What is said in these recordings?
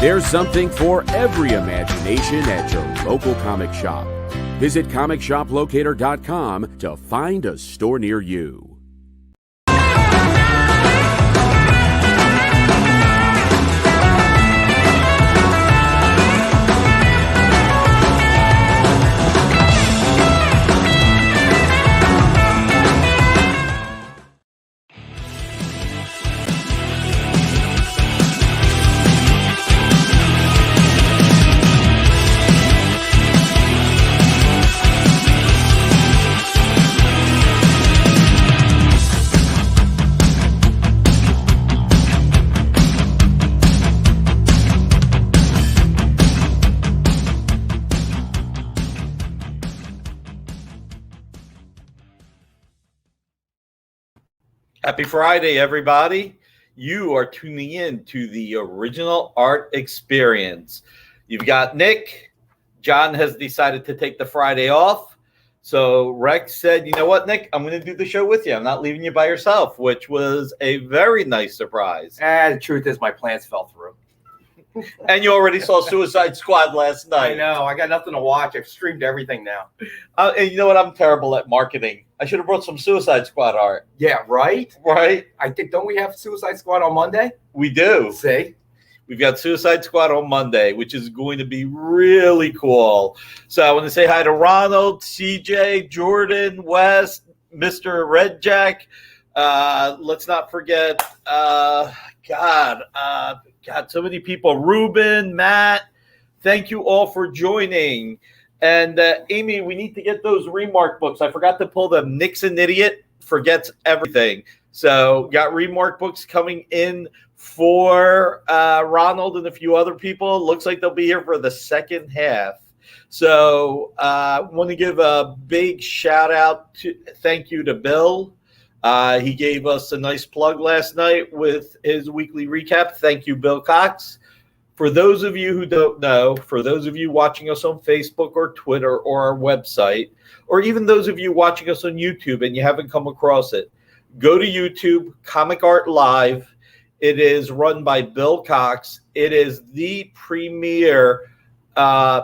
There's something for every imagination at your local comic shop. Visit ComicShopLocator.com to find a store near you. Happy Friday, everybody. You are tuning in to the Original Art Experience. You've got Nick. John has decided to take the Friday off. So Rex said, you know what, Nick, I'm going to do the show with you. I'm not leaving you by yourself, which was a very nice surprise. And the truth is my plans fell through. And you already saw Suicide Squad last night. I know. I got nothing to watch. I've streamed everything now. And you know what? I'm terrible at marketing. I should have brought some Suicide Squad art. Yeah, right? Right? I think, don't we have Suicide Squad on Monday? We do. See? We've got Suicide Squad on Monday, which is going to be really cool. So I want to say hi to Ronald, CJ, Jordan, West, Mr. Red Jack. Let's not forget, God, so many people. Ruben, Matt, thank you all for joining. And Amy, we need to get those Remark books. I forgot to pull them. Nick's an idiot, forgets everything. So got Remark books coming in for Ronald and a few other people. Looks like they'll be here for the second half. So I want to give a big shout out thank you to Bill. He gave us a nice plug last night with his weekly recap. Thank you, Bill Cox. For those of you who don't know, for those of you watching us on Facebook or Twitter or our website, or even those of you watching us on YouTube and you haven't come across it, go to YouTube, Comic Art Live. It is run by Bill Cox. It is the premier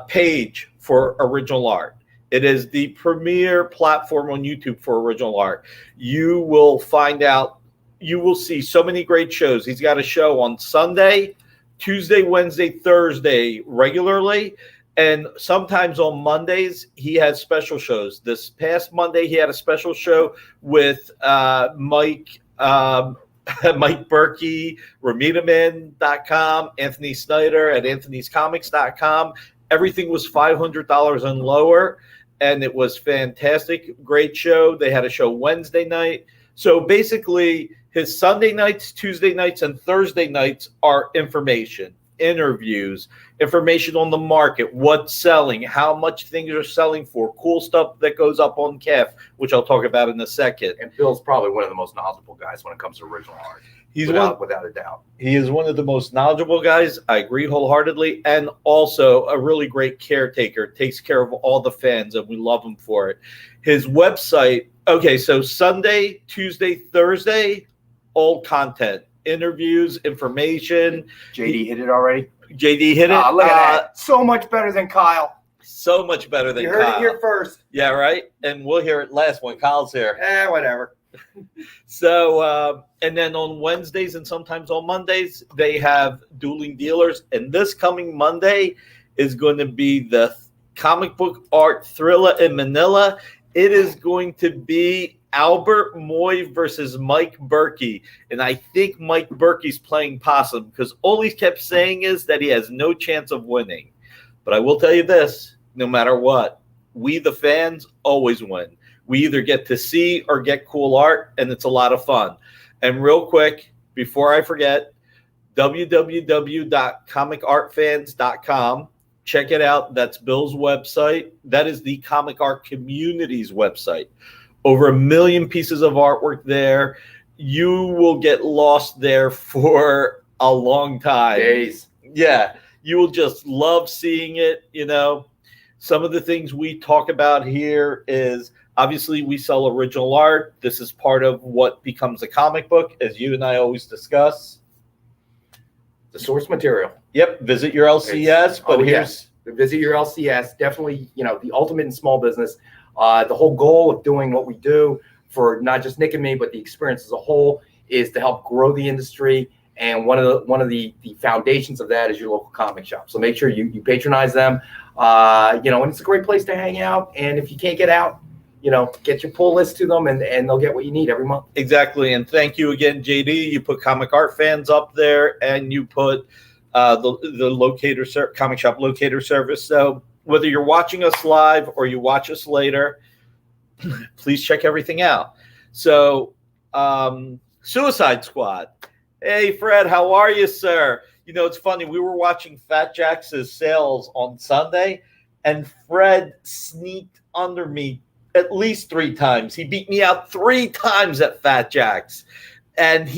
page for original art. It is the premier platform on YouTube for original art. You will find out, you will see so many great shows. He's got a show on Sunday, Tuesday, Wednesday, Thursday regularly, and sometimes on Mondays he has special shows. This past Monday he had a special show with Mike Berkey, Ramitaman.com, Anthony Snyder at anthonyscomics.com. Everything was $500 and lower, and it was fantastic. Great show. They had a show Wednesday night. So basically, his Sunday nights, Tuesday nights, and Thursday nights are information, interviews, information on the market, what's selling, how much things are selling for, cool stuff that goes up on CAF, which I'll talk about in a second. And Bill's probably one of the most knowledgeable guys when it comes to original art. Without a doubt. He is one of the most knowledgeable guys. I agree wholeheartedly. And also a really great caretaker. Takes care of all the fans, and we love him for it. His website, okay, so Sunday, Tuesday, Thursday, all content, interviews, information. JD hit it already? JD hit it. Look at that. So much better than Kyle. So much better than Kyle. You heard it here first. Yeah, right? And we'll hear it last when Kyle's here. Whatever. So, and then on Wednesdays and sometimes on Mondays, they have Dueling Dealers. And this coming Monday is going to be the comic book art thriller in Manila. It is going to be Albert Moy versus Mike Berkey. And I think Mike Berkey's playing possum because all he kept saying is that he has no chance of winning. But I will tell you this, no matter what, we the fans always win. We either get to see or get cool art, and it's a lot of fun. And real quick, before I forget, www.comicartfans.com. Check it out. That's Bill's website. That is the comic art community's website. Over 1 million pieces of artwork there. You will get lost there for a long time. Days. Yeah. You will just love seeing it. You know, some of the things we talk about here is obviously we sell original art. This is part of what becomes a comic book, as you and I always discuss. The source material. Yep. Visit your LCS. Visit your LCS. Definitely, the ultimate in small business. The whole goal of doing what we do for not just Nick and me, but the experience as a whole is to help grow the industry. And one of the foundations of that is your local comic shop. So make sure you patronize them. And it's a great place to hang out. And if you can't get out, get your pull list to them, and they'll get what you need every month. Exactly. And thank you again, JD. You put Comic Art Fans up there, and you put the comic shop locator service. So whether you're watching us live or you watch us later, please check everything out. So Suicide Squad. Hey, Fred, how are you, sir? It's funny. We were watching Fat Jack's sales on Sunday, and Fred sneaked under me at least 3 times. He beat me out 3 times at Fat Jack's. And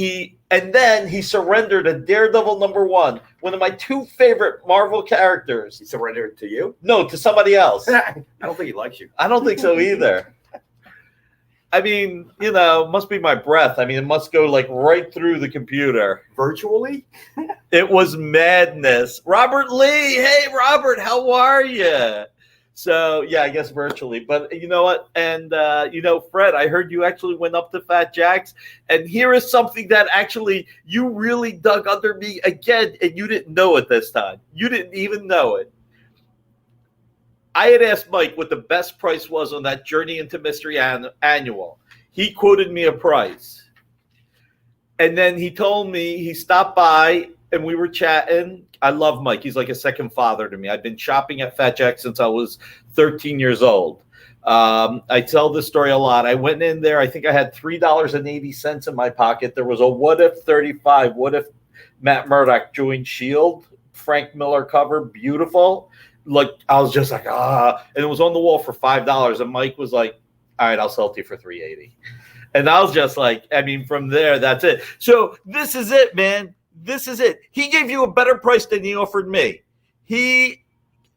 then he surrendered a Daredevil #1, one of my 2 favorite Marvel characters. He surrendered to you? No, to somebody else. I don't think he likes you. I don't think so either. I mean, must be my breath. I mean, it must go right through the computer. Virtually? It was madness. Robert Lee. Hey, Robert, how are you? So, yeah, I guess virtually. But you know what? And, Fred, I heard you actually went up to Fat Jack's. And here is something that actually you really dug under me again, and you didn't know it this time. You didn't even know it. I had asked Mike what the best price was on that Journey into Mystery annual. He quoted me a price. And then he told me he stopped by and we were chatting. I love Mike. He's like a second father to me. I've been shopping at Fat Jack since I was 13 years old. I tell this story a lot. I went in there. I think I had $3.80 in my pocket. There was a What If 35. What if Matt Murdock joined S.H.I.E.L.D.? Frank Miller cover. Beautiful. I was just like, and it was on the wall for $5. And Mike was like, all right, I'll sell it to you for $3.80. And I was just like, from there, that's it. So this is it, man. This is it. He gave you a better price than he offered me.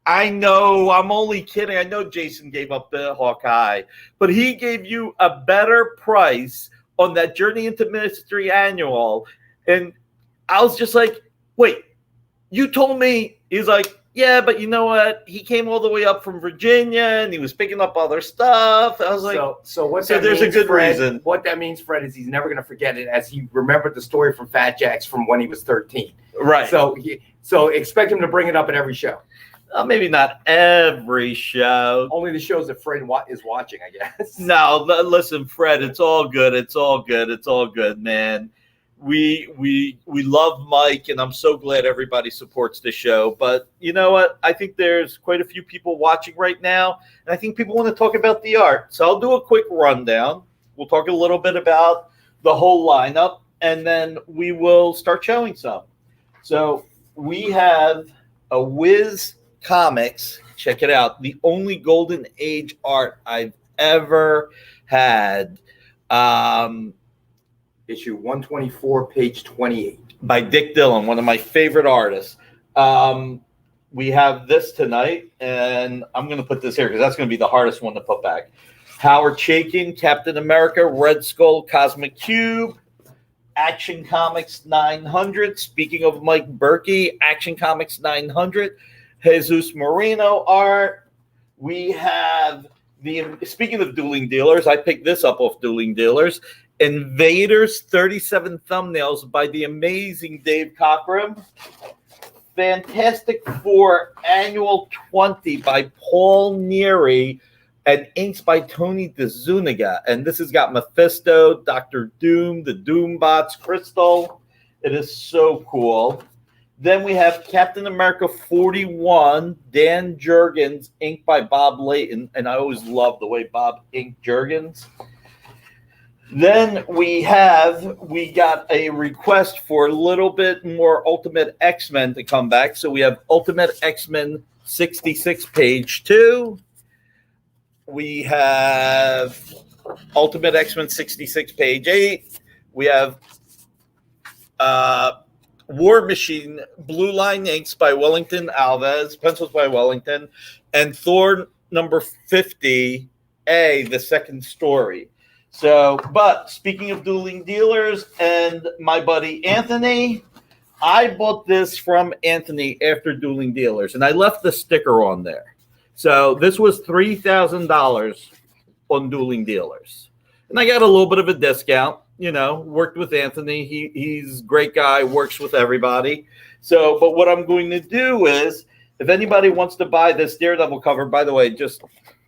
I know, I'm only kidding. I know Jason gave up the Hawkeye, but he gave you a better price on that Journey into Mystery annual. And I was just like, wait, you told me, he's like, yeah, but you know what? He came all the way up from Virginia and he was picking up other stuff. I was like, so there's a good reason. What that means, Fred, is he's never going to forget it, as he remembered the story from Fat Jack's from when he was 13. Right. So expect him to bring it up at every show. Maybe not every show. Only the shows that Fred is watching, I guess. No, listen, Fred, it's all good. It's all good. It's all good, man. We love Mike, and I'm so glad everybody supports the show. But you know what? I think there's quite a few people watching right now, and I think people want to talk about the art. So I'll do a quick rundown. We'll talk a little bit about the whole lineup, and then we will start showing some. So we have a Wiz Comics. Check it out. The only Golden Age art I've ever had. Issue 124, page 28. By Dick Dillon, one of my favorite artists. We have this tonight, and I'm going to put this here because that's going to be the hardest one to put back. Howard Chaikin, Captain America, Red Skull, Cosmic Cube, Action Comics 900. Speaking of Mike Berkey, Action Comics 900. Jesus Marino art. We have speaking of Dueling Dealers, I picked this up off Dueling Dealers. Invaders 37 thumbnails by the amazing Dave Cockrum. Fantastic Four Annual 20 by Paul Neary and inks by Tony DeZuniga. And this has got Mephisto, Dr. Doom, the Doombots, Crystal. It is so cool. Then we have Captain America 41, Dan Jurgens, inked by Bob Layton. And I always love the way Bob inked Jurgens. Then we got a request for a little bit more Ultimate X-Men to come back. So we have Ultimate X-Men 66, page 2. We have Ultimate X-Men 66, page 8. We have War Machine Blue Line inks by Wellington Alves, pencils by Wellington, and Thor number 50, the second story. So, but speaking of Dueling Dealers and my buddy Anthony, I bought this from Anthony after Dueling Dealers, and I left the sticker on there. So this was $3,000 on Dueling Dealers. And I got a little bit of a discount, worked with Anthony. He's a great guy, works with everybody. So, but what I'm going to do is, if anybody wants to buy this Daredevil cover, by the way, just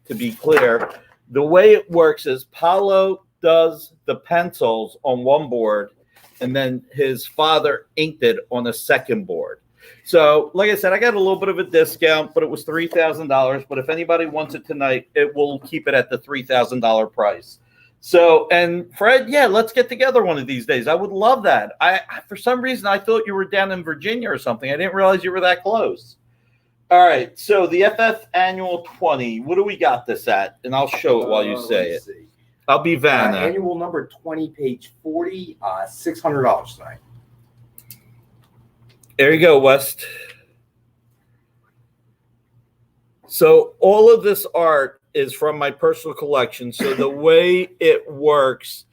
to be clear, the way it works is Paulo does the pencils on one board, and then his father inked it on a second board. So, like I said, I got a little bit of a discount, but it was $3,000. But if anybody wants it tonight, it will keep it at the $3,000 price. So, and Fred, yeah, let's get together one of these days. I would love that. I for some reason, I thought you were down in Virginia or something. I didn't realize you were that close. All right, so the FF Annual 20, what do we got this at? And I'll show it while you say it. See. I'll be Vanna. Annual number 20, page 40, $600 tonight. There you go, West. So all of this art is from my personal collection. So the way it works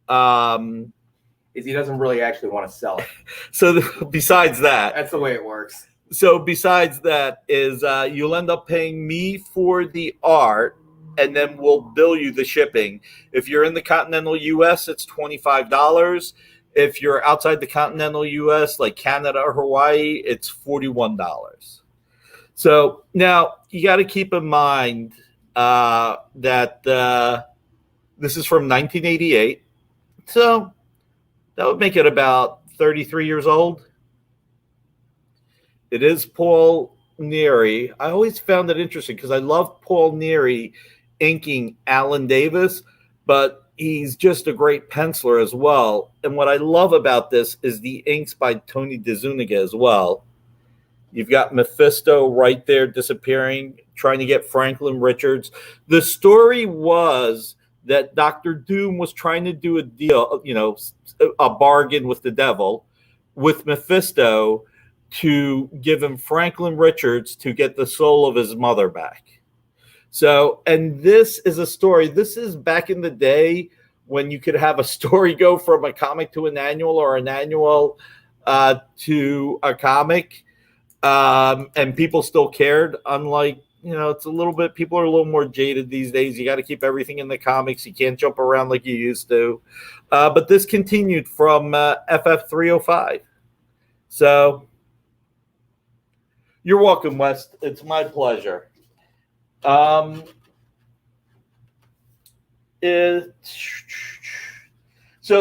is he doesn't really actually want to sell it. So besides that, that's the way it works. So besides that is you'll end up paying me for the art, and then we'll bill you the shipping. If you're in the continental U.S., it's $25. If you're outside the continental U.S., like Canada or Hawaii, it's $41. So now you got to keep in mind that this is from 1988. So that would make it about 33 years old. It is Paul Neary. I always found it interesting because I love Paul Neary inking Alan Davis, but he's just a great penciler as well. And what I love about this is the inks by Tony DeZuniga as well. You've got Mephisto right there disappearing, trying to get Franklin Richards. The story was that Dr. Doom was trying to do a deal, a bargain with the devil, with Mephisto, to give him Franklin Richards to get the soul of his mother back. So, and this is a story. This is back in the day when you could have a story go from a comic to an annual, or an annual to a comic, and people still cared. Unlike, it's a little bit, people are a little more jaded these days. You got to keep everything in the comics. You can't jump around like you used to. But this continued from FF 305. So, you're welcome, West. It's my pleasure. So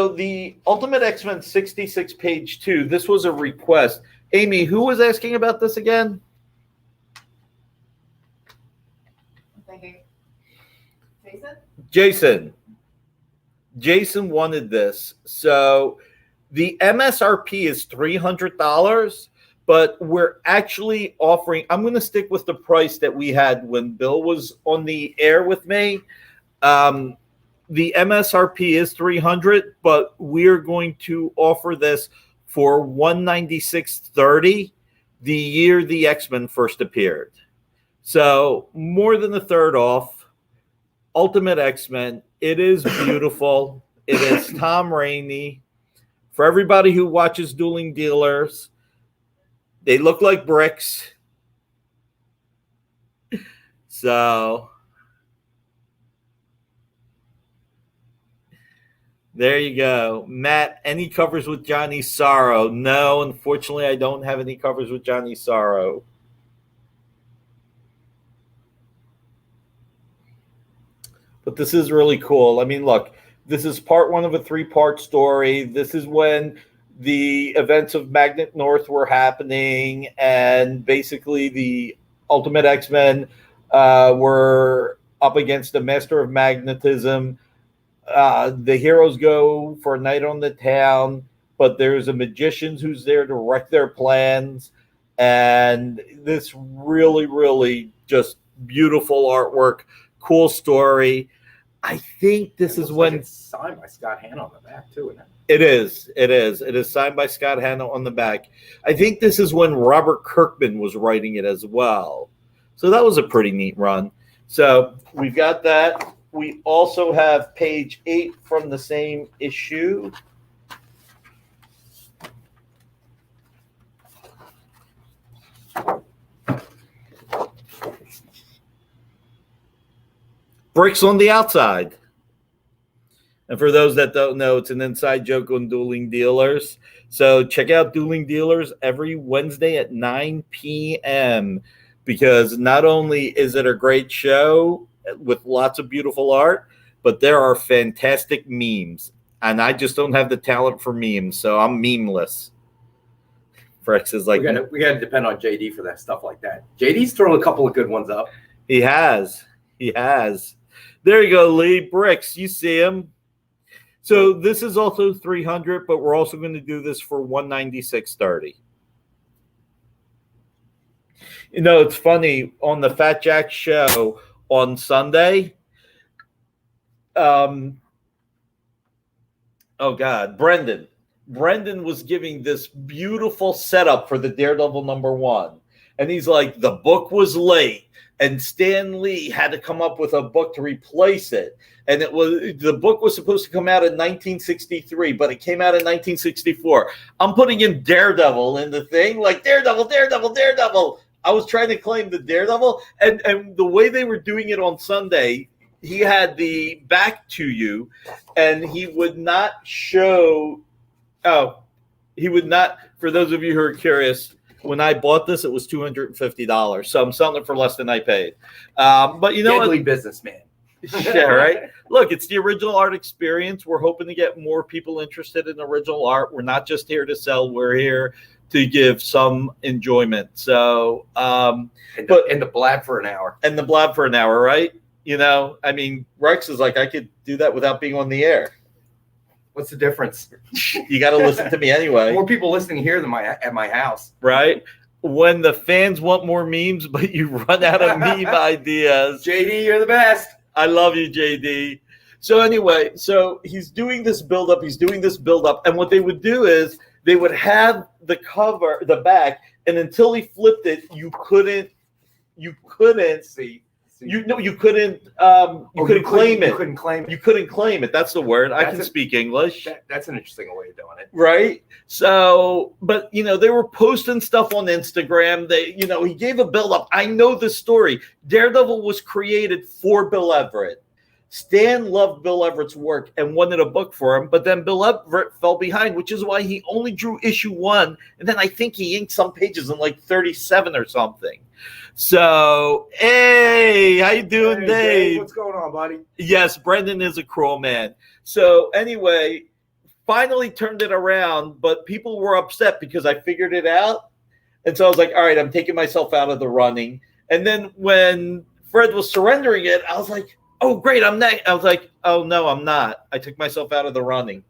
the Ultimate X-Men 66 page 2, this was a request. Amy, who was asking about this again? Jason wanted this. So the MSRP is $300. But we're actually offering, I'm going to stick with the price that we had when Bill was on the air with me. The MSRP is $300, but we're going to offer this for $196.30 the year the X-Men first appeared. So more than a third off. Ultimate X-Men. It is beautiful. It is Tom Rainey. For everybody who watches Dueling Dealers, they look like bricks. So there you go. Matt, any covers with Johnny Sorrow? No, unfortunately, I don't have any covers with Johnny Sorrow. But this is really cool. I mean, look, this is part one of a 3-part story. This is when the events of Magnet North were happening, and basically the Ultimate X-Men were up against the Master of Magnetism. The heroes go for a night on the town, but there's a magician who's there to wreck their plans. And this really, really just beautiful artwork, cool story. I think this is when it's signed by Scott Hanna on the back too, isn't it? It is. It is signed by Scott Hanna on the back. I think this is when Robert Kirkman was writing it as well. So that was a pretty neat run. So we've got that. We also have page 8 from the same issue. Bricks on the outside. And for those that don't know, it's an inside joke on Dueling Dealers. So check out Dueling Dealers every Wednesday at 9 p.m. because not only is it a great show with lots of beautiful art, but there are fantastic memes. And I just don't have the talent for memes, so I'm memeless. Frex is like... We got to depend on JD for that stuff like that. JD's thrown a couple of good ones up. He has. There you go, Lee. Bricks, you see him. So this is also 300, but we're also going to do this for 196.30. You know, it's funny on the Fat Jack show on Sunday. Oh God, Brendan was giving this beautiful setup for the Daredevil #1, and he's like, the book was late. And Stan Lee had to come up with a book to replace it. And the book was supposed to come out in 1963, but it came out in 1964. I'm putting in Daredevil in the thing, like Daredevil. I was trying to claim the Daredevil. And the way they were doing it on Sunday, he had the back to you, and he would not show. He would not, for those of you who are curious, when I bought this, it was $250. So I'm selling it for less than I paid. But you know Deadly what? businessman. Yeah, right? Look, it's the original art experience. We're hoping to get more people interested in original art. We're not just here to sell. We're here to give some enjoyment. So, and the blab for an hour. And the blab for an hour, right? You know, I mean, Rex is like, I could do that without being on the air. What's the difference? You got to listen to me anyway. More people listening here than at my house. Right? When the fans want more memes, but you run out of meme ideas. JD, you're the best. I love you, JD. So anyway, so he's doing this build-up. And what they would do is they would have the cover, the back, and until he flipped it, you couldn't see. You couldn't claim it. You couldn't claim it. You couldn't claim it. That's the word. I can speak English. That's an interesting way of doing it. Right? So, but, they were posting stuff on Instagram. He gave a build-up. I know this story. Daredevil was created for Bill Everett. Stan loved Bill Everett's work and wanted a book for him, but then Bill Everett fell behind, which is why he only drew issue 1. And then I think he inked some pages in like 37 or something. So, hey, how you doing, Dave? What's going on, buddy? Yes, Brendan is a cruel man. So anyway, finally turned it around, but people were upset because I figured it out. And so I was like, all right, I'm taking myself out of the running. And then when Fred was surrendering it, I was like, oh, great, I'm next. I was like, oh, no, I'm not. I took myself out of the running.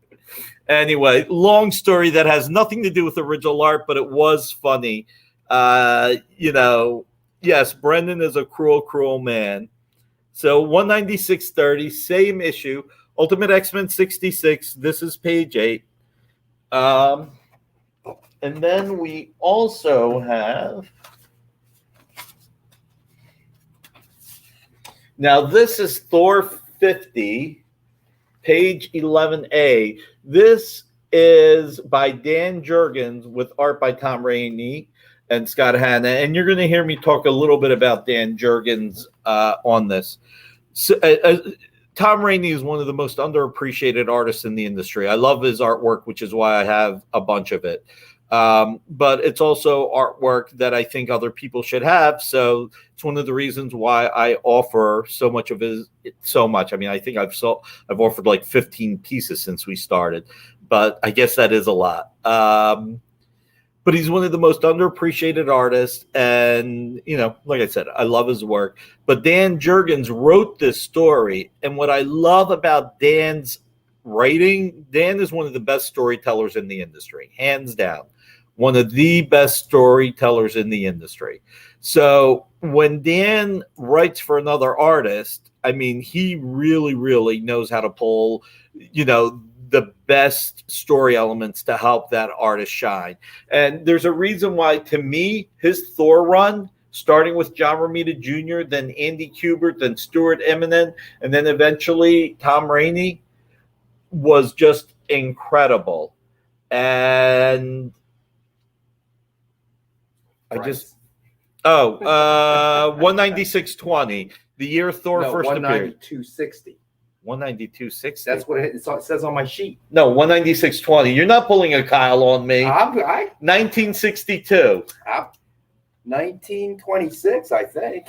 Anyway, long story that has nothing to do with original art, but it was funny. Yes, Brendan is a cruel, cruel man. So 196.30, same issue. Ultimate X-Men 66. This is page 8. And then we also have... Now, this is Thor 50, page 11A. This is by Dan Jurgens with art by Tom Rainey and Scott Hanna. And you're going to hear me talk a little bit about Dan Jurgens on this. So, Tom Rainey is one of the most underappreciated artists in the industry. I love his artwork, which is why I have a bunch of it. But it's also artwork that I think other people should have. So it's one of the reasons why I offer so much of his, so much. I mean, I think I've offered like 15 pieces since we started, but I guess that is a lot. But he's one of the most underappreciated artists. And, like I said, I love his work. But Dan Jurgens wrote this story. And what I love about Dan's writing, Dan is one of the best storytellers in the industry, hands down. One of the best storytellers in the industry. So when Dan writes for another artist, I mean, he really, really knows how to pull, the best story elements to help that artist shine. And there's a reason why, to me, his Thor run, starting with John Romita Jr., then Andy Kubert, then Stuart Eminem, and then eventually Tom Rainey, was just incredible. And 196.20. The year Thor first appeared. 192.60. 192.60. That's what it says on my sheet. No, 196.20. You're not pulling a Kyle on me. 1962. 1926, I think.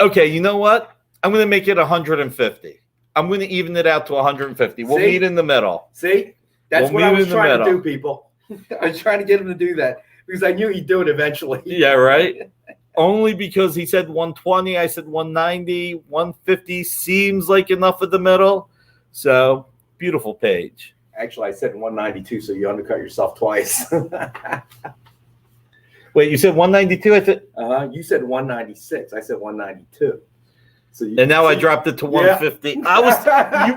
Okay, you know what? I'm going to make it 150. I'm going to even it out to 150. We'll meet in the middle. See? That's what I was trying to do, people. I was trying to get him to do that because I knew he'd do it eventually. Yeah, right? Only because he said 120, I said 190, 150 seems like enough of the middle. So, beautiful page. Actually, I said 192, so you undercut yourself twice. Wait, you said 192? I said you said 196. I said 192. So and now I dropped it to 150. Yeah. I was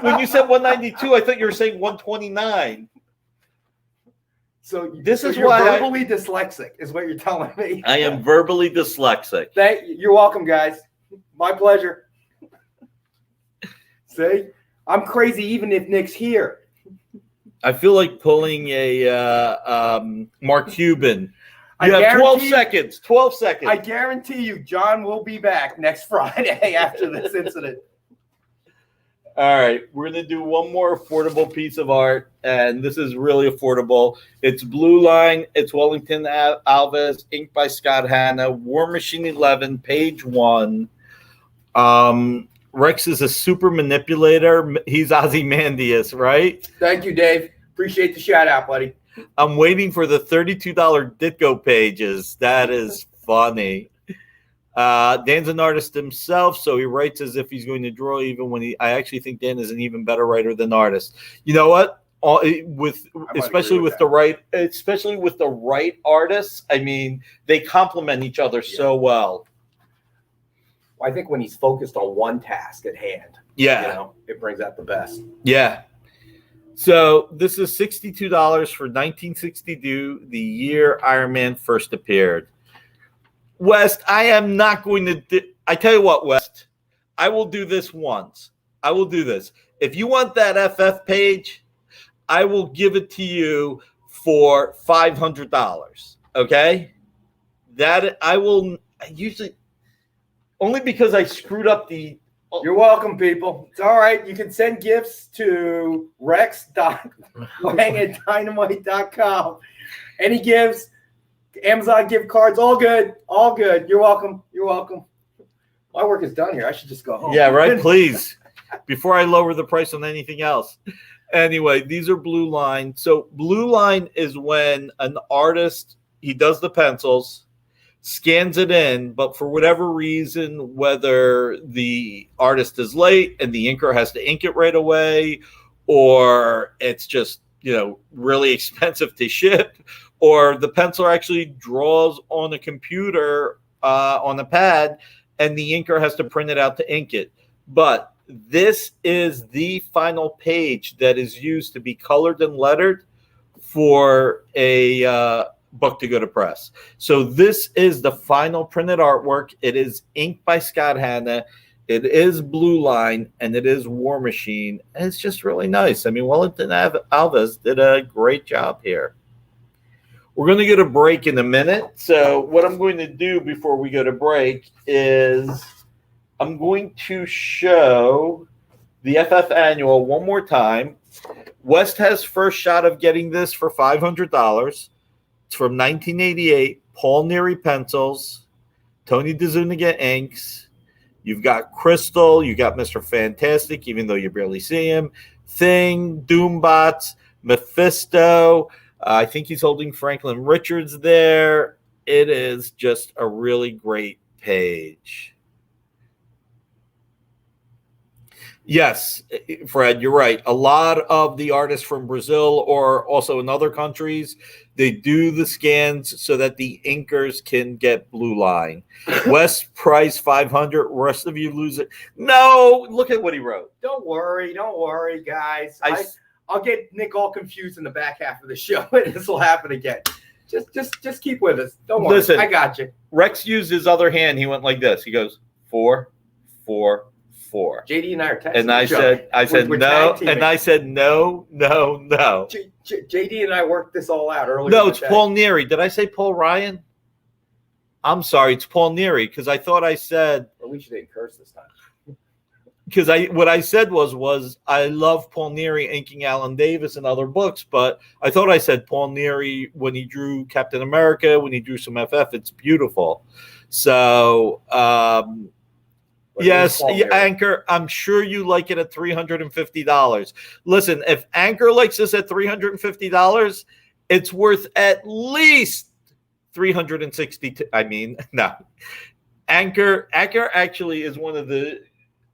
when you said 192, I thought you were saying 129. So this is you're why verbally dyslexic, is what you're telling me. I am verbally dyslexic. You're welcome, guys. My pleasure. See, I'm crazy even if Nick's here. I feel like pulling a Mark Cuban. You have 12 seconds. 12 seconds. I guarantee you, John will be back next Friday after this incident. All right, we're going to do one more affordable piece of art, and this is really affordable. It's Blue Line. It's Wellington Alves, inked by Scott Hanna, War Machine 11, page 1. Rex is a super manipulator. He's Ozymandias, right? Thank you, Dave. Appreciate the shout out, buddy. I'm waiting for the $32 Ditko pages. That is funny. Dan's an artist himself, so he writes as if he's going to draw even when I actually think Dan is an even better writer than artist. You know what? Especially with the right artists, I mean, they complement each other so well. I think when he's focused on one task at hand, it brings out the best. Yeah. So this is $62 for 1962, the year Iron Man first appeared. West, I am not going to I tell you what, West, I will do this once. I will do this. If you want that FF page, I will give it to you for $500. Okay? That I will usually only because I screwed up the. You're welcome, people. It's all right. You can send gifts to rex.lang@dynamite.com. Any gifts, Amazon gift cards, all good. All good. You're welcome. You're welcome. My work is done here. I should just go home. Yeah, right. Please. Before I lower the price on anything else. Anyway, these are Blue Line. So Blue Line is when an artist, he does the pencils, scans it in, but for whatever reason, whether the artist is late and the inker has to ink it right away, or it's just, really expensive to ship, or the pencil actually draws on a computer on a pad and the inker has to print it out to ink it. But this is the final page that is used to be colored and lettered for a book to go to press. So this is the final printed artwork. It is inked by Scott Hanna. It is Blue Line, and it is War Machine. And it's just really nice. I mean, Wellington Alves did a great job here. We're going to get a break in a minute. So what I'm going to do before we go to break is I'm going to show the FF Annual one more time. West has first shot of getting this for $500. It's from 1988, Paul Neary pencils, Tony DeZuniga inks. You've got Crystal, you got Mr. Fantastic, even though you barely see him, Thing, Doombots, Mephisto. I think he's holding Franklin Richards there. It is just a really great page. Yes, Fred, you're right. A lot of the artists from Brazil or also in other countries, they do the scans so that the inkers can get Blue Line. West price $500. Rest of you lose it. No, look at what he wrote. Don't worry, guys. I'll get Nick all confused in the back half of the show, and this will happen again. Just keep with us. Don't worry. Listen, I got you. Rex used his other hand. He went like this. He goes 4, 4, 4. JD and I are texting. And I said no. And I said no. JD and I worked this all out earlier. No, it's Paul Neary. Did I say Paul Ryan? I'm sorry, it's Paul Neary, because I thought I said. At least you didn't curse this time. Because what I said was I love Paul Neary inking Alan Davis and other books, but I thought I said Paul Neary when he drew Captain America, when he drew some FF. It's beautiful. So yes, Anchor. I'm sure you like it at $350. Listen, if Anchor likes this at $350, it's worth at least $360. I mean, no. Anchor actually is one of the.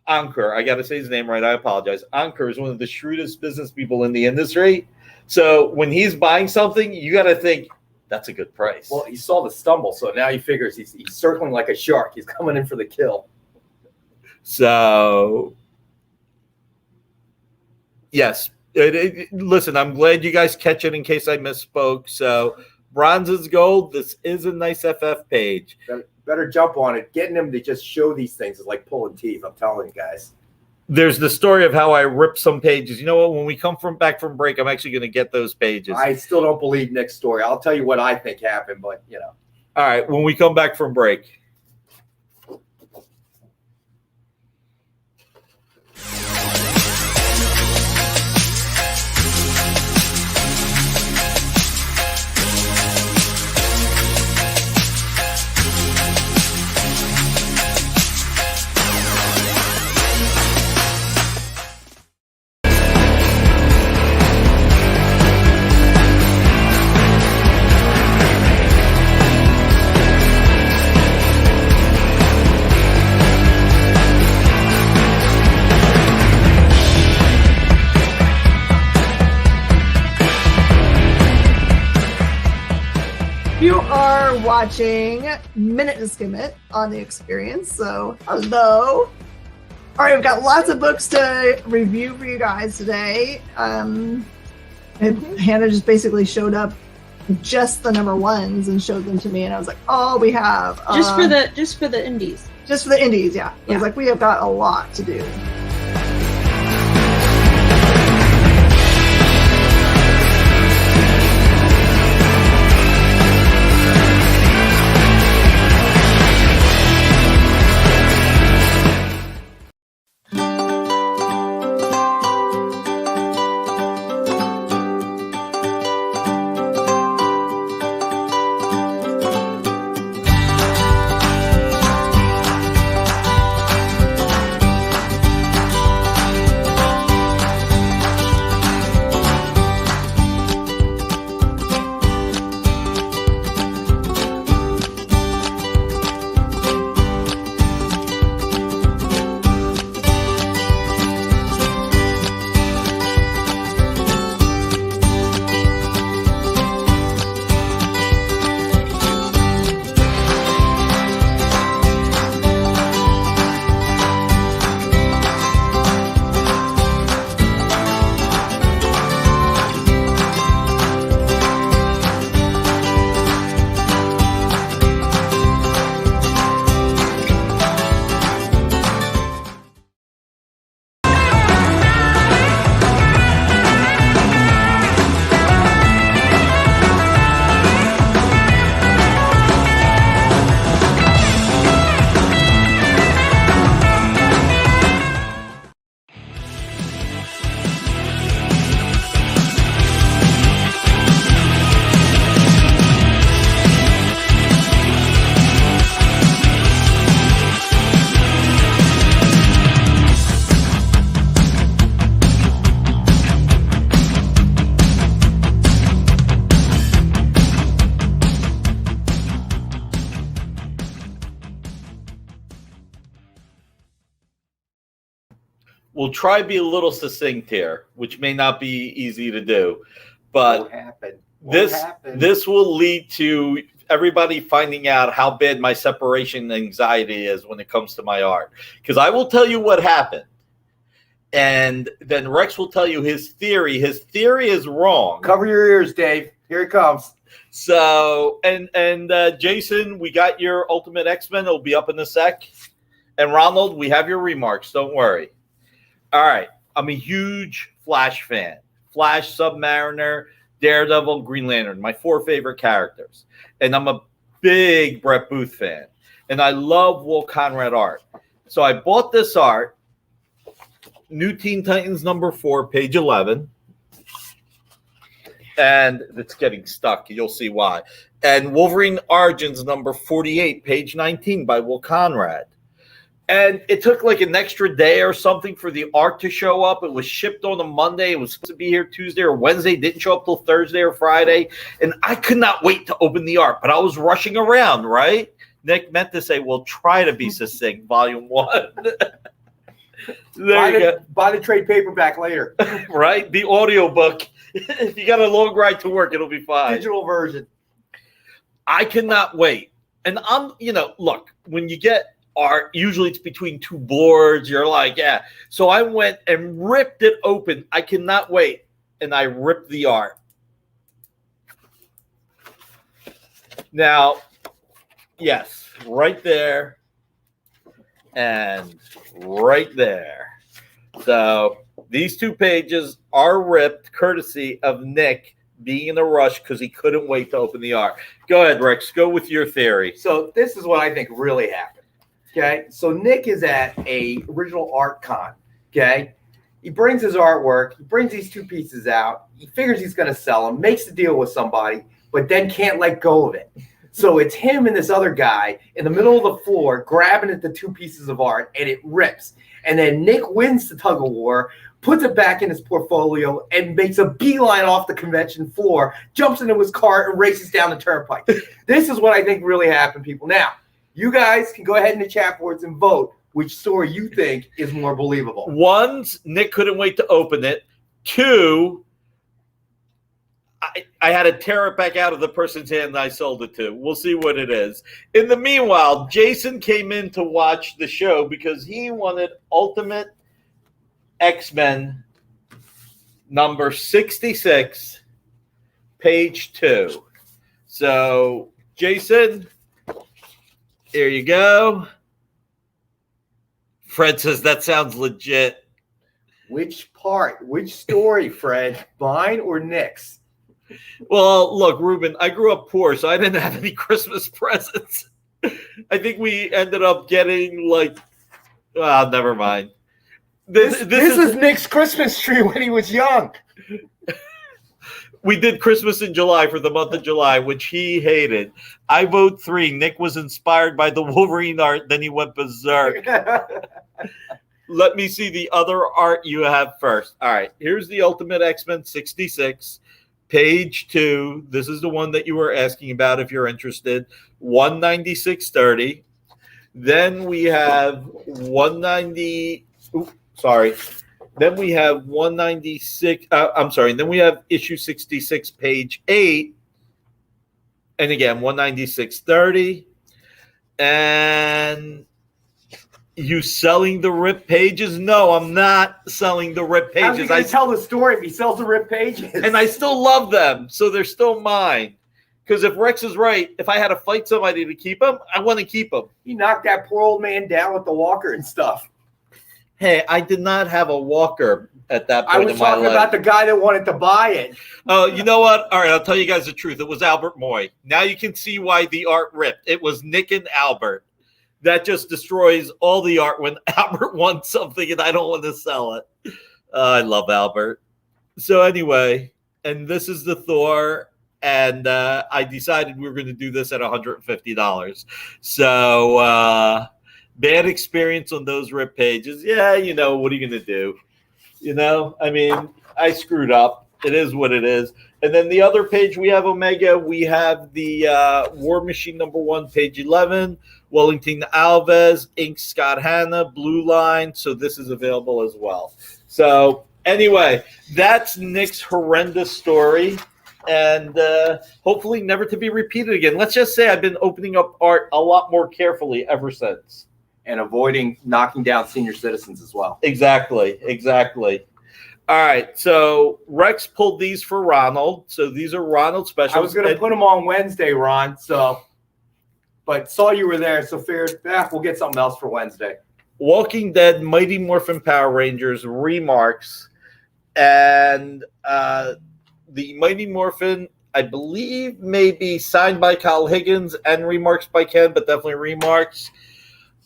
Ankur, I got to say his name right. I apologize. Ankur is one of the shrewdest business people in the industry. So when he's buying something, you got to think that's a good price. Well, he saw the stumble, so now he figures he's circling like a shark. He's coming in for the kill. So, yes. Listen, I'm glad you guys catch it in case I misspoke. So, bronze is gold. This is a nice FF page. Better jump on it. Getting them to just show these things is like pulling teeth. I'm telling you guys. There's the story of how I ripped some pages. You know what? When we come back from break, I'm actually going to get those pages. I still don't believe Nick's story. I'll tell you what I think happened, but you know. All right. When we come back from break. You are watching Minute to Skim It on the Experience, so hello. All right, I've got lots of books to review for you guys today. And Hannah just basically showed up just the number ones and showed them to me, and I was like, oh, we have just for the indies. Just for the indies, yeah. I was like, we have got a lot to do. We'll try to be a little succinct here, which may not be easy to do, but this will lead to everybody finding out how bad my separation anxiety is when it comes to my art. Because I will tell you what happened, and then Rex will tell you his theory. His theory is wrong. Cover your ears, Dave. Here it comes. So, and Jason, we got your Ultimate X-Men. It'll be up in a sec. And Ronald, we have your remarks. Don't worry. All right. I'm a huge Flash fan. Flash, Submariner, Daredevil, Green Lantern, my 4 favorite characters. And I'm a big Brett Booth fan, and I love Will Conrad art. So I bought this art, New Teen Titans #4, page 11. And it's getting stuck. You'll see why. And Wolverine Origins #48, page 19 by Will Conrad. And it took like an extra day or something for the art to show up. It was shipped on a Monday. It was supposed to be here Tuesday or Wednesday. It didn't show up till Thursday or Friday. And I could not wait to open the art, but I was rushing around, right? Nick meant to say, well, try to be succinct, volume 1. Buy the trade paperback later. Right? The audiobook. If you got a long ride to work, it'll be fine. Digital version. I cannot wait. And look, when you get art, usually it's between two boards. You're like, yeah. So I went and ripped it open. I cannot wait. And I ripped the art. Now, yes, right there and right there. So these 2 pages are ripped courtesy of Nick being in a rush because he couldn't wait to open the art. Go ahead, Rex. Go with your theory. So this is what I think really happened. Okay. So Nick is at a original art con. Okay. He brings his artwork. He brings these 2 pieces out. He figures he's going to sell them, makes a deal with somebody, but then can't let go of it. So it's him and this other guy in the middle of the floor grabbing at the 2 pieces of art, and it rips. And then Nick wins the tug of war, puts it back in his portfolio, and makes a beeline off the convention floor, jumps into his car, and races down the turnpike. This is what I think really happened, people. Now, you guys can go ahead in the chat boards and vote which story you think is more believable. 1, Nick couldn't wait to open it. 2, I had to tear it back out of the person's hand that I sold it to. We'll see what it is. In the meanwhile, Jason came in to watch the show because he wanted Ultimate X-Men #66, page 2. So, Jason, here you go. Fred says that sounds legit. Which part? Which story, Fred? Mine or Nick's? Well, look, Ruben, I grew up poor, so I didn't have any Christmas presents. I think we ended up getting never mind. This is Nick's Christmas tree when he was young. We did Christmas in July for the month of July, which he hated. I vote 3. Nick was inspired by the Wolverine art, then he went berserk. Let me see the other art you have first. All right, here's the Ultimate X-Men 66. Page 2, this is the one that you were asking about if you're interested, 196.30. Then we have 190, Then we have 196, then we have issue 66, page 8. And again, 196.30. And you selling the rip pages? No, I'm not selling the rip pages. How's he going to tell the story if he sells the rip pages? And I still love them, so they're still mine. Because if Rex is right, if I had to fight somebody to keep them, I want to keep them. He knocked that poor old man down with the walker and stuff. Hey, I did not have a walker at that point I was in my talking life. about the guy that wanted to buy it. Oh, you know what? All right, I'll tell you guys the truth. It was Albert Moy. Now you can see why the art ripped. It was Nick and Albert. That just destroys all the art when Albert wants something and I don't want to sell it. I love Albert. So anyway, and this is the Thor, and I decided we were going to do this at $150. So bad experience on those rip pages. Yeah, what are you going to do? I mean, I screwed up. It is what it is. And then the other page, we have Omega. We have the War Machine #1, page 11. Wellington Alves, ink Scott Hanna, Blue Line. So this is available as well. So anyway, that's Nick's horrendous story. And hopefully never to be repeated again. Let's just say I've been opening up art a lot more carefully ever since. And avoiding knocking down senior citizens as well. Exactly. All right, so Rex pulled these for Ronald. So these are Ronald specials. I was going to put them on Wednesday, Ron. But saw you were there, so figured we'll get something else for Wednesday. Walking Dead, Mighty Morphin Power Rangers, Remarks, and the Mighty Morphin I believe maybe signed by Kyle Higgins and remarks by Ken, but definitely remarks.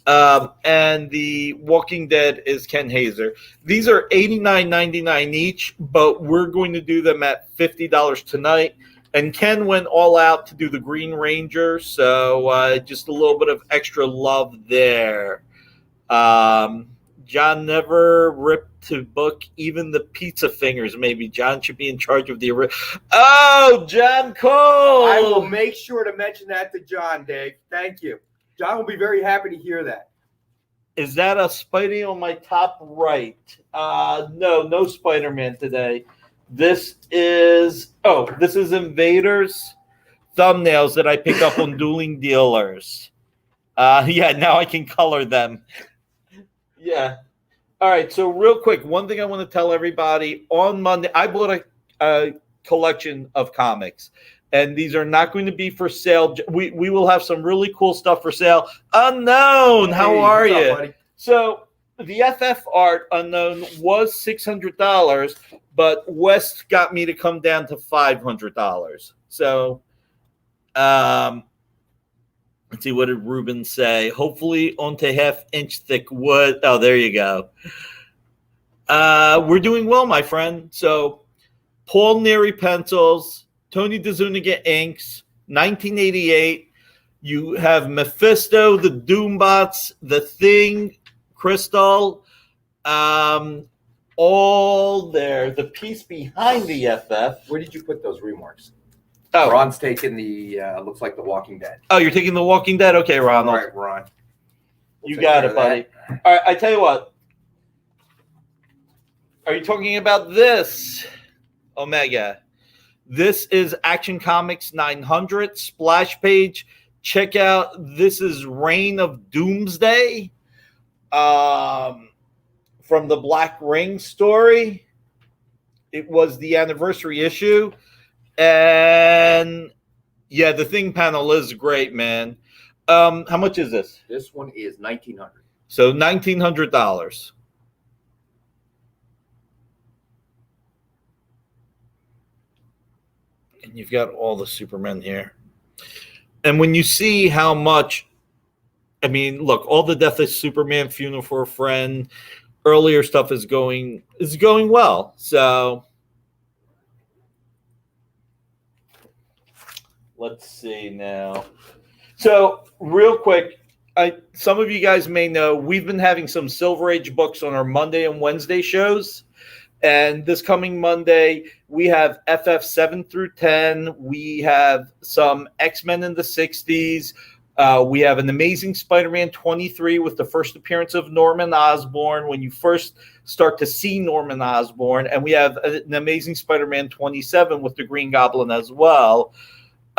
And the Walking Dead is Ken Hazer. These are $89.99 each, but we're going to do them at $50 tonight. And Ken went all out to do the Green Ranger, so just a little bit of extra love there. John never ripped to book even the pizza fingers. Maybe John should be in charge of the. Oh, John Cole! I will make sure to mention that to John, Dave. Thank you. John will be very happy to hear that. Is that a Spidey on my top right? No Spider-Man today. This is Invaders thumbnails that I picked up on Dueling Dealers. Yeah, now I can color them. Yeah. All right, so real quick, one thing I want to tell everybody. On Monday, I bought a collection of comics, and these are not going to be for sale. We will have some really cool stuff for sale. Unknown, how are you? Buddy? So the FF art Unknown was $600, but West got me to come down to $500. So, let's see, what did Ruben say? Hopefully onto half-inch thick wood. Oh, there you go. We're doing well, my friend. So, Paul Neary pencils, Tony DeZuniga inks, 1988. You have Mephisto, the Doombots, the Thing, Crystal, all there. The piece behind the FF. Where did you put those remarks? Oh, Ron's taking the looks like The Walking Dead. Oh, you're taking The Walking Dead? Okay, Ronald. All right, Ron. You got it, buddy. All right, I tell you what. Are you talking about this, Omega? This is Action Comics 900 splash page. Check out. This is Reign of Doomsday, from the Black Ring story. It was the anniversary issue. And yeah, the Thing panel is great, man. How much is this? This one is $1,900. So $1,900. And you've got all the Supermen here. And when you see how much, I mean, look, all the Death of Superman, Funeral for a Friend, earlier stuff is going well. So let's see now. So real quick, some of you guys may know we've been having some Silver Age books on our Monday and Wednesday shows. And this coming Monday, we have FF 7 through 10. We have some X-Men in the 60s. We have an Amazing Spider-Man 23 with the first appearance of Norman Osborn, when you first start to see Norman Osborn. And we have an Amazing Spider-Man 27 with the Green Goblin as well.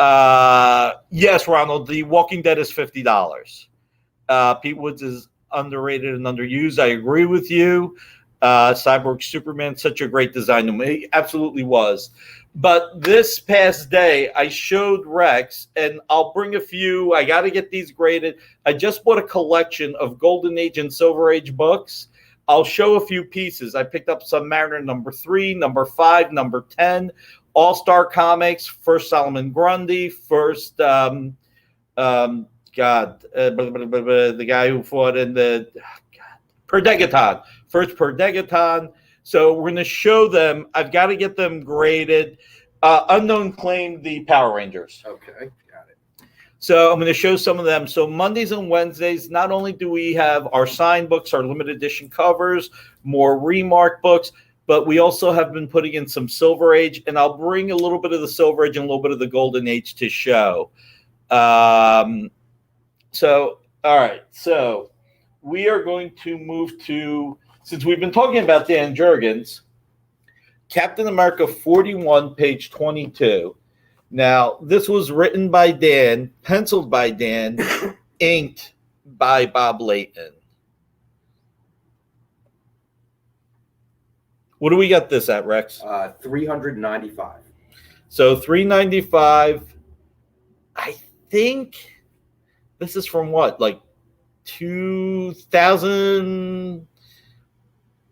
Yes, Ronald, The Walking Dead is $50. Pete Woods is underrated and underused. I agree with you. Cyborg Superman, such a great design. He absolutely was. But this past day, I showed Rex, and I'll bring a few. I got to get these graded. I just bought a collection of Golden Age and Silver Age books. I'll show a few pieces. I picked up some Mariner number 3, number 5, number 10, All-Star Comics, first Solomon Grundy, first, the guy who fought in the Perdegaton. First Perdegaton. So we're going to show them. I've got to get them graded. Unknown claimed the Power Rangers. Okay, got it. So I'm going to show some of them. So Mondays and Wednesdays, not only do we have our signed books, our limited edition covers, more remark books, but we also have been putting in some Silver Age, and I'll bring a little bit of the Silver Age and a little bit of the Golden Age to show. All right. So we are going to move to, since we've been talking about Dan Jurgens, Captain America 41, page 22. Now, this was written by Dan, penciled by Dan, inked by Bob Layton. What do we got this at, Rex? $395. So $395. I think this is from what, like 2000?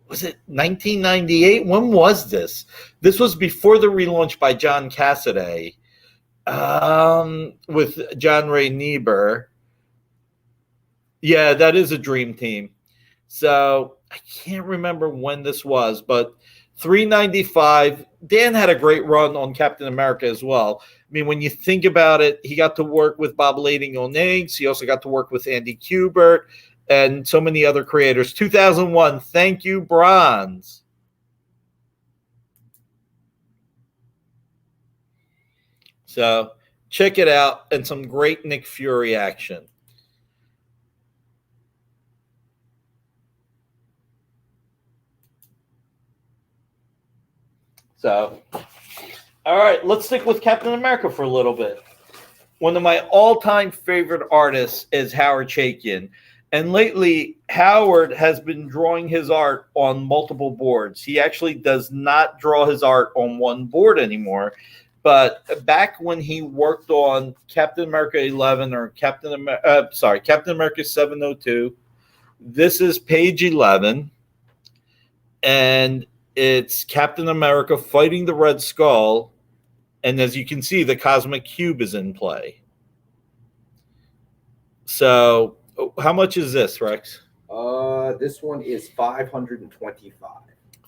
Was it 1998? When was this? This was before the relaunch by John Cassaday. With John Ray Niebuhr. Yeah, that is a dream team. So I can't remember when this was, but 395. Dan had a great run on Captain America as well. I mean, when you think about it, he got to work with Bob Lading on eggs. He also got to work with Andy Kubert and so many other creators. 2001, thank you, Bronze. So check it out, and some great Nick Fury action. So, all right, let's stick with Captain America for a little bit. One of my all-time favorite artists is Howard Chaikin. And lately, Howard has been drawing his art on multiple boards. He actually does not draw his art on one board anymore. But back when he worked on Captain America 11 or Captain America 702, this is page 11. And it's Captain America fighting the Red Skull. And as you can see, the Cosmic Cube is in play. So how much is this, Rex? This one is $525.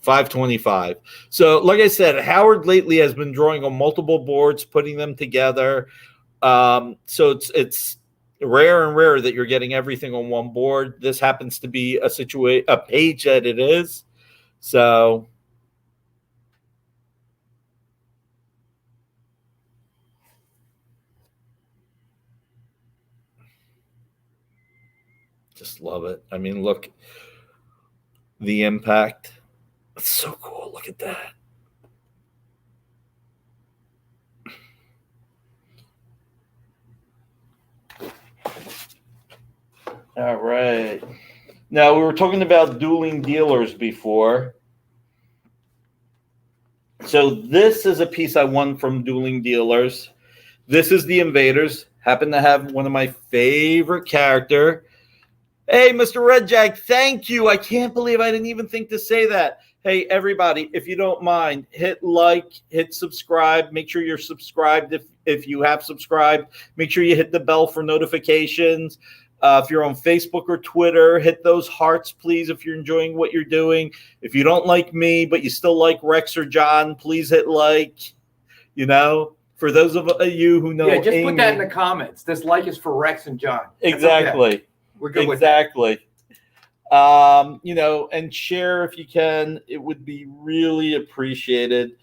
$525. So like I said, Howard lately has been drawing on multiple boards, putting them together. So it's rare and rare that you're getting everything on one board. This happens to be a page that it is. So just love it. I mean, look, the impact. It's so cool. Look at that. All right. Now, we were talking about dueling dealers before. So this is a piece I won from Dueling Dealers. This is the Invaders. Happen to have one of my favorite character. Hey, Mr. Red Jack, thank you. I can't believe I didn't even think to say that. Hey, everybody, if you don't mind, hit like, hit subscribe. Make sure you're subscribed if you have subscribed. Make sure you hit the bell for notifications. If you're on Facebook or Twitter, hit those hearts, please, if you're enjoying what you're doing. If you don't like me, but you still like Rex or John, please hit like. You know, for those of you who know just Amy, put that in the comments. This like is for Rex and John. Exactly. Okay. We're good exactly. You know, and share if you can. It would be really appreciated.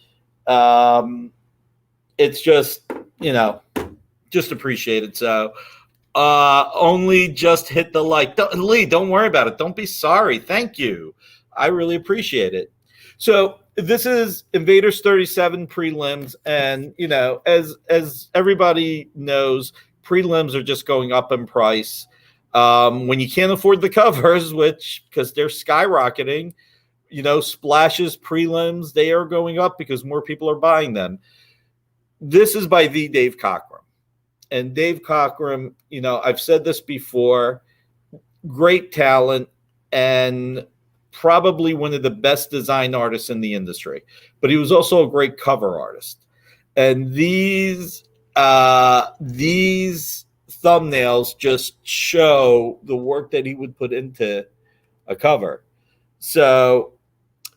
It's just, you know, just appreciated. So only just hit the like. Lee, don't worry about it. Don't be sorry. Thank you. I really appreciate it. So this is Invaders 37 prelims. And, you know, as everybody knows, prelims are just going up in price. When you can't afford the covers, which because they're skyrocketing, you know, splashes, prelims, they are going up because more people are buying them. This is by the Dave Cockrum. And Dave Cockrum, you know, I've said this before, great talent and probably one of the best design artists in the industry. But he was also a great cover artist. And these thumbnails just show the work that he would put into a cover. So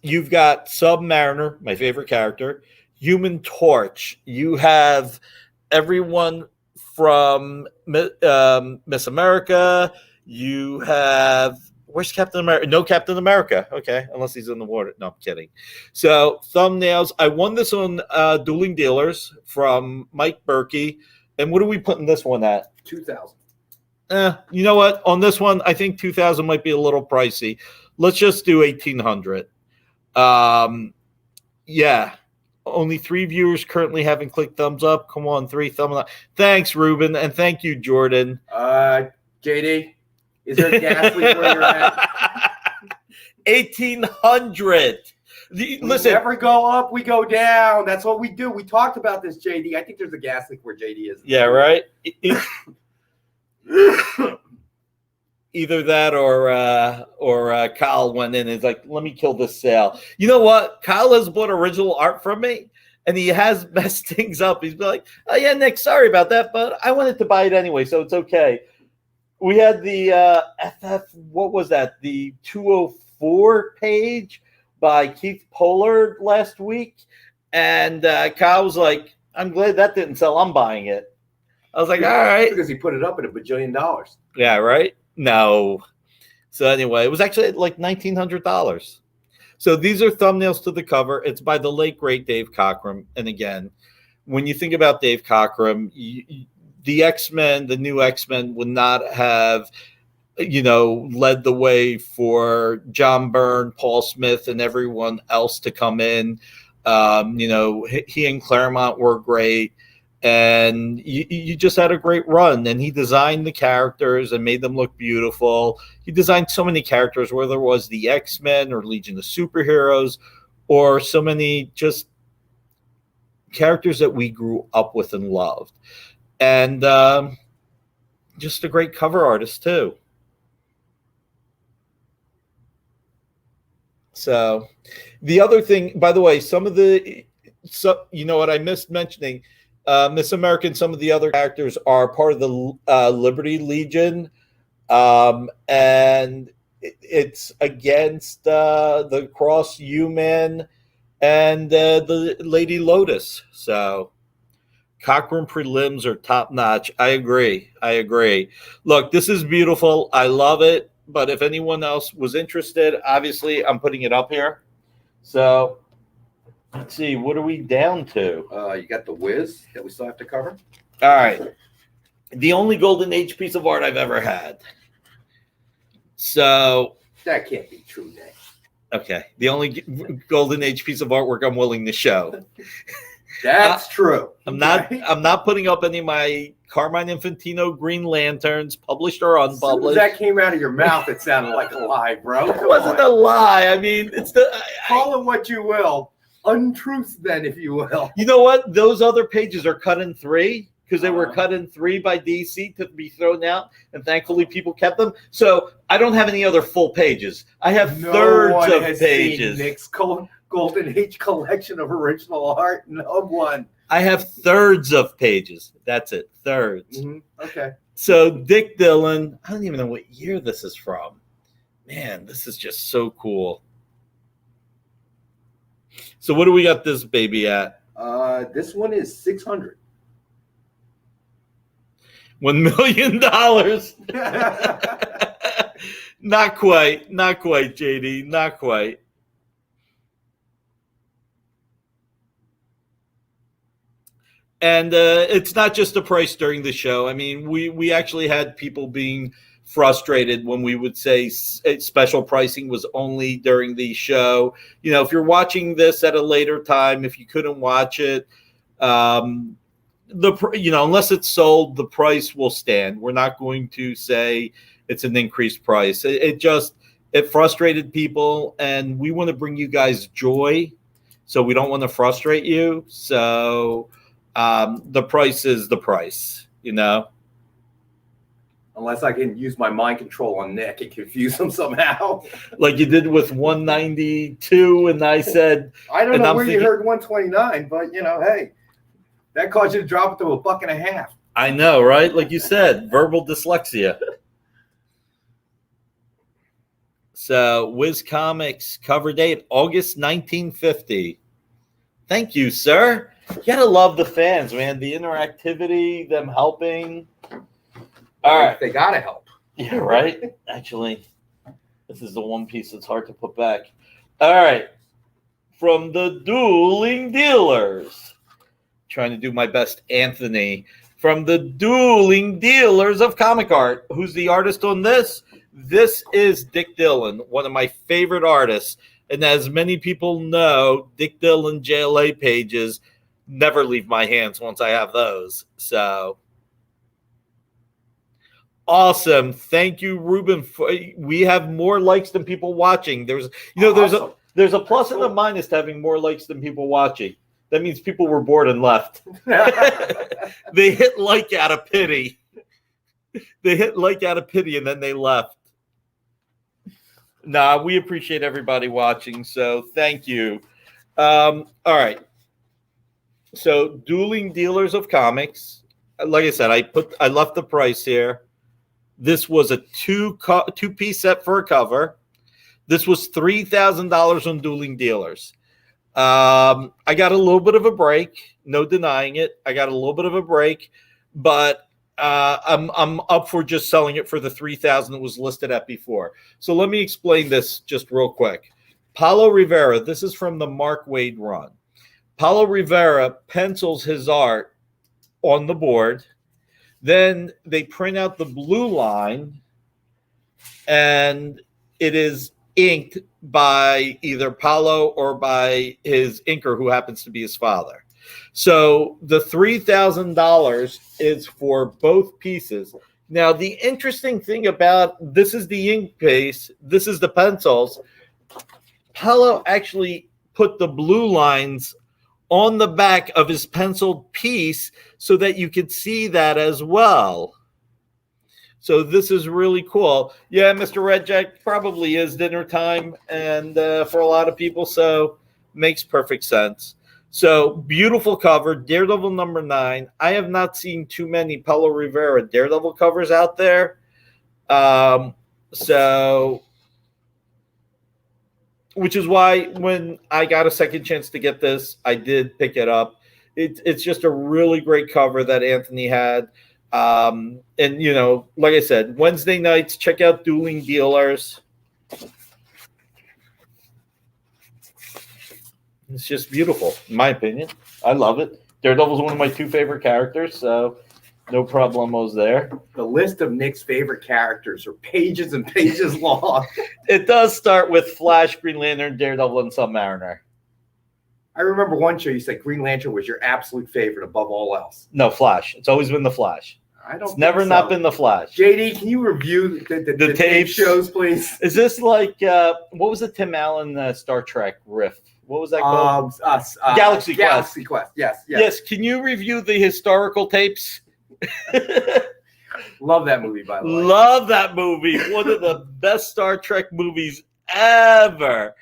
you've got Submariner, my favorite character, Human Torch. You have everyone from Miss America. You have, where's Captain America? No Captain America. Okay, unless he's in the water. No, I'm kidding. So thumbnails. I won this on Dueling Dealers from Mike Berkey. And what are we putting this one at? 2,000. You know what? On this one, I think 2,000 might be a little pricey. Let's just do 1,800. Yeah. Only 3 viewers currently haven't clicked thumbs up. Come on, 3 thumbs up. Thanks, Ruben, and thank you, Jordan. JD, is there gas leak where you're at? 1,800. Listen, we never go up, we go down. That's what we do. We talked about this, JD. I think there's a gas leak where JD is. Yeah, right. Either that or Kyle went in and is like, let me kill this sale. You know what? Kyle has bought original art from me, and he has messed things up. He's been like, "Oh yeah, Nick, sorry about that, but I wanted to buy it anyway, so it's okay." We had the FF. What was that? The 204 page by Keith Pollard last week, and Kyle was like, "I'm glad that didn't sell. I'm buying it." I was like, "All right," because he put it up at $1 bajillion. Yeah, right. No. So anyway, it was actually like $1,900. So these are thumbnails to the cover. It's by the late great Dave Cockrum. And again, when you think about Dave Cockrum, the X-Men, the new X-Men, would not have, led the way for John Byrne, Paul Smith, and everyone else to come in. He and Claremont were great. And you just had a great run. And he designed the characters and made them look beautiful. He designed so many characters, whether it was the X-Men or Legion of Superheroes or so many just characters that we grew up with and loved. And just a great cover artist, too. So the other thing, by the way, what I missed mentioning, Miss American, some of the other characters are part of the Liberty Legion, and it's against the Cross U-Man and the Lady Lotus. So Cockrum prelims are top notch. I agree. Look, this is beautiful. I love it. But if anyone else was interested, obviously I'm putting it up here. So let's see, what are we down to? You got the Wiz that we still have to cover. All right. The only Golden Age piece of art I've ever had. So that can't be true, Nick. Okay. The only Golden Age piece of artwork I'm willing to show. That's true. I'm not putting up any of my Carmine Infantino Green Lanterns, published or unpublished. As that came out of your mouth, it sounded like a lie, bro. It wasn't a lie. I mean, it's call it what you will. Untruths, then, if you will. You know what? Those other pages are cut in 3 because they were cut in 3 by DC to be thrown out, and thankfully people kept them. So I don't have any other full pages. I have thirds of pages. Nick's Golden Age collection of original art. No one. I have thirds of pages. That's it. Thirds. Mm-hmm. Okay. So Dick Dillon, I don't even know what year this is from. Man, this is just so cool. So what do we got this baby at? This one is 600. $1 million. Not quite, JD. Not quite. And it's not just the price during the show. I mean, we actually had people being frustrated when we would say special pricing was only during the show. If you're watching this at a later time, if you couldn't watch it, unless it's sold, the price will stand. We're not going to say it's an increased price. It frustrated people, and we want to bring you guys joy, so we don't want to frustrate you. So the price is the price, Unless I can use my mind control on Nick and confuse him somehow. Like you did with 192, and I said... I don't know where you heard 129, but, hey, that caused you to drop it to $1.50. I know, right? Like you said, verbal dyslexia. So, Wiz Comics, cover date, August 1950. Thank you, sir. You gotta love the fans, man. The interactivity, them helping... All right. They got to help. Yeah, right? Actually, this is the one piece that's hard to put back. All right. From the Dueling Dealers. Trying to do my best, Anthony. From the Dueling Dealers of Comic Art. Who's the artist on this? This is Dick Dillon, one of my favorite artists. And as many people know, Dick Dillon JLA pages never leave my hands once I have those. So... awesome. Thank you, Ruben. We have more likes than people watching. There's a plus and a minus to having more likes than people watching. That means people were bored and left. They hit like out of pity. And then they left. Nah, we appreciate everybody watching, so thank you. All right. So Dueling Dealers of Comics. Like I said, I left the price here. This was a two-piece set for a cover. This was $3,000 on Dueling Dealers. I got a little bit of a break, no denying it. I got a little bit of a break, but I'm up for just selling it for the $3,000 it was listed at before. So let me explain this just real quick. Paulo Rivera, this is from the Mark Waid run. Paulo Rivera pencils his art on the board. Then they print out the blue line, and it is inked by either Paulo or by his inker, who happens to be his father. So the $3,000 is for both pieces. Now, the interesting thing about this is the ink base, this is the pencils. Paulo actually put the blue lines on the back of his penciled piece so that you could see that as well. So this is really cool. Yeah, Mr. Redjack, probably is dinner time, and for a lot of people, so makes perfect sense. So beautiful cover, Daredevil number 9. I have not seen too many Paulo Rivera Daredevil covers out there. Which is why when I got a second chance to get this, I did pick it up. It's just a really great cover that Anthony had. And, you know, like I said, Wednesday nights, check out Dueling Dealers. It's just beautiful, in my opinion. I love it. Daredevil's one of my 2 favorite characters, so no problemos there. The list of Nick's favorite characters are pages and pages long. It does start with Flash, Green Lantern, Daredevil, and Submariner. I remember one show you said Green Lantern was your absolute favorite above all else. No, Flash. It's always been the Flash. I don't. It's never not been the Flash. JD, can you review the tape shows, please? Is this like what was the Tim Allen Star Trek riff? What was that called? Galaxy Quest. Galaxy Quest. Yes. Can you review the historical tapes? Love that movie, by the way. Love that movie. One of the best Star Trek movies ever.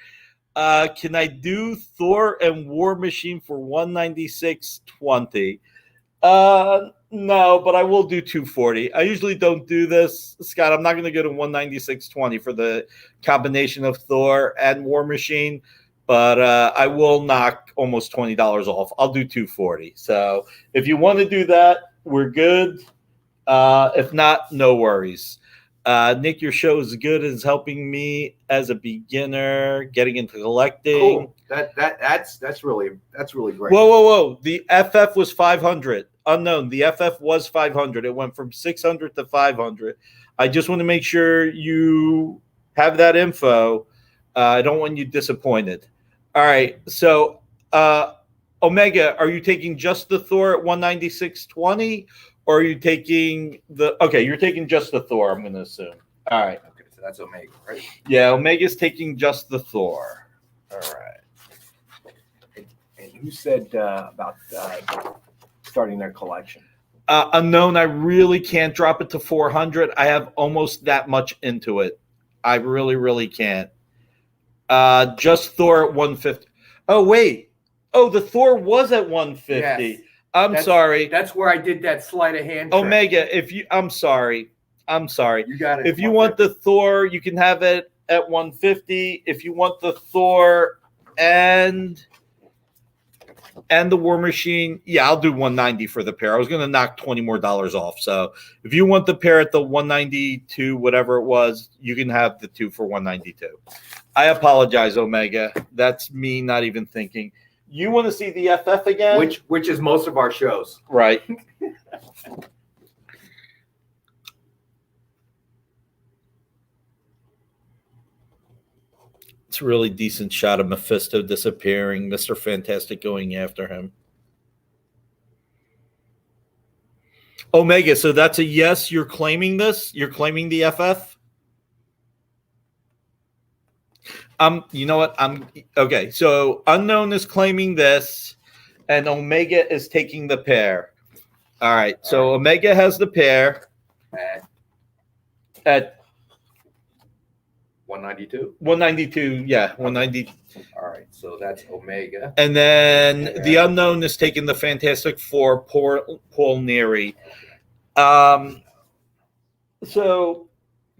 Can I do Thor and War Machine for $196.20? No, but I will do $240. I usually don't do this, Scott. I'm not going to go to $196.20 for the combination of Thor and War Machine, but I will knock almost $20 off. I'll do $240. So if you want to do that, we're good. If not, no worries. Nick, your show is good. It's helping me as a beginner getting into collecting. Cool. That's really great. Whoa! The FF was 500. Unknown. The FF was 500. It went from 600 to 500. I just want to make sure you have that info. I don't want you disappointed. All right. So, Omega, are you taking just the Thor at $196.20? Or are you taking the... Okay, you're taking just the Thor, I'm going to assume. All right. Okay, so that's Omega, right? Yeah, Omega's taking just the Thor. All right. And who said about starting their collection? Unknown, I really can't drop it to 400. I have almost that much into it. I really, really can't. Just Thor at 150. Oh, wait. Oh, the Thor was at 150. Yes. I'm sorry. That's where I did that sleight of hand trick. Omega, I'm sorry. You got it. If you want the Thor, you can have it at 150. If you want the Thor and the War Machine, yeah, I'll do 190 for the pair. I was going to knock $20 more off. So if you want the pair at the 192, whatever it was, you can have the 2 for 192. I apologize, Omega. That's me not even thinking. You want to see the FF again? Which is most of our shows. Right. It's a really decent shot of Mephisto disappearing, Mr. Fantastic going after him. Omega, so that's a yes. You're claiming this? You're claiming the FF? You know what? Okay. So Unknown is claiming this, and Omega is taking the pair. All right. So Omega has the pair at 192. 192, yeah, 190. All right, so that's Omega. And then the Unknown is taking the Fantastic Four, Paul Neary. So,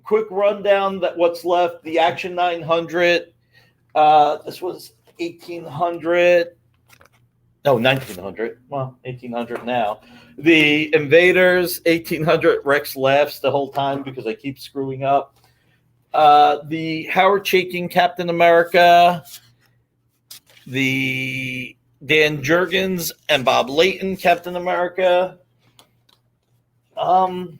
quick rundown that what's left. The Action 900. This was 1800. No, 1900. Well, 1800 now. The Invaders, 1800. Rex laughs the whole time because I keep screwing up. The Howard Chaikin Captain America. The Dan Jurgens and Bob Layton Captain America. And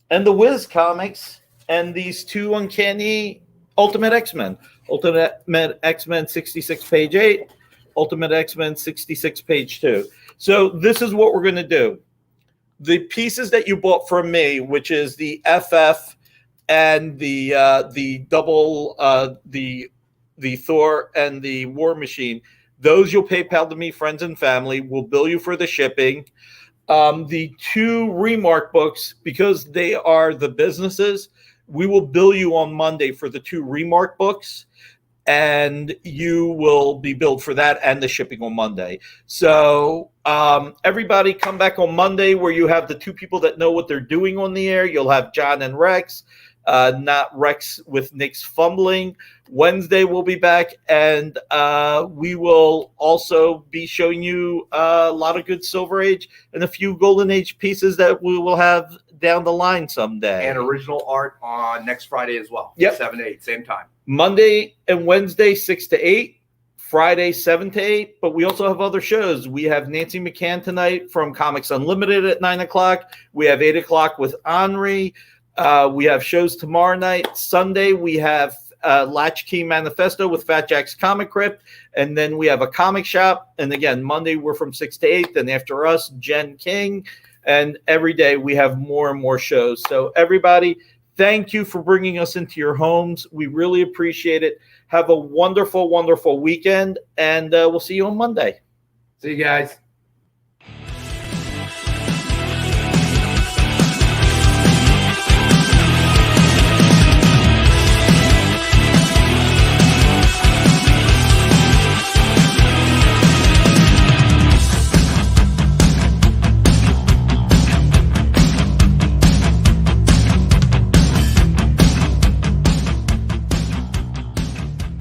the Wiz comics. And these two Uncanny Ultimate X-Men. Ultimate X-Men 66 page 8. Ultimate X-Men 66 page 2. So this is what we're going to do. The pieces that you bought from me, which is the FF and the double the Thor and the War Machine, those you'll PayPal to me, friends and family. We'll bill you for the shipping. The two Remark books, because they are the businesses, we will bill you on Monday for the two Remark books. And you will be billed for that and the shipping on Monday. So everybody come back on Monday where you have the two people that know what they're doing on the air. You'll have John and Rex, not Rex with Nick's fumbling. Wednesday we'll be back, and we will also be showing you a lot of good Silver Age and a few Golden Age pieces that we will have down the line someday. And original art on next Friday as well. Yep. 7 to 8, same time. Monday and Wednesday, 6 to 8. Friday, 7 to 8. But we also have other shows. We have Nancy McCann tonight from Comics Unlimited at 9 o'clock. We have 8 o'clock with Henri. We have shows tomorrow night. Sunday, we have Latchkey Manifesto with Fat Jack's Comic Crypt. And then we have a comic shop. And again, Monday, we're from 6 to 8. Then after us, Jen King. And every day, we have more and more shows. So everybody, thank you for bringing us into your homes. We really appreciate it. Have a wonderful, wonderful weekend, and we'll see you on Monday. See you guys.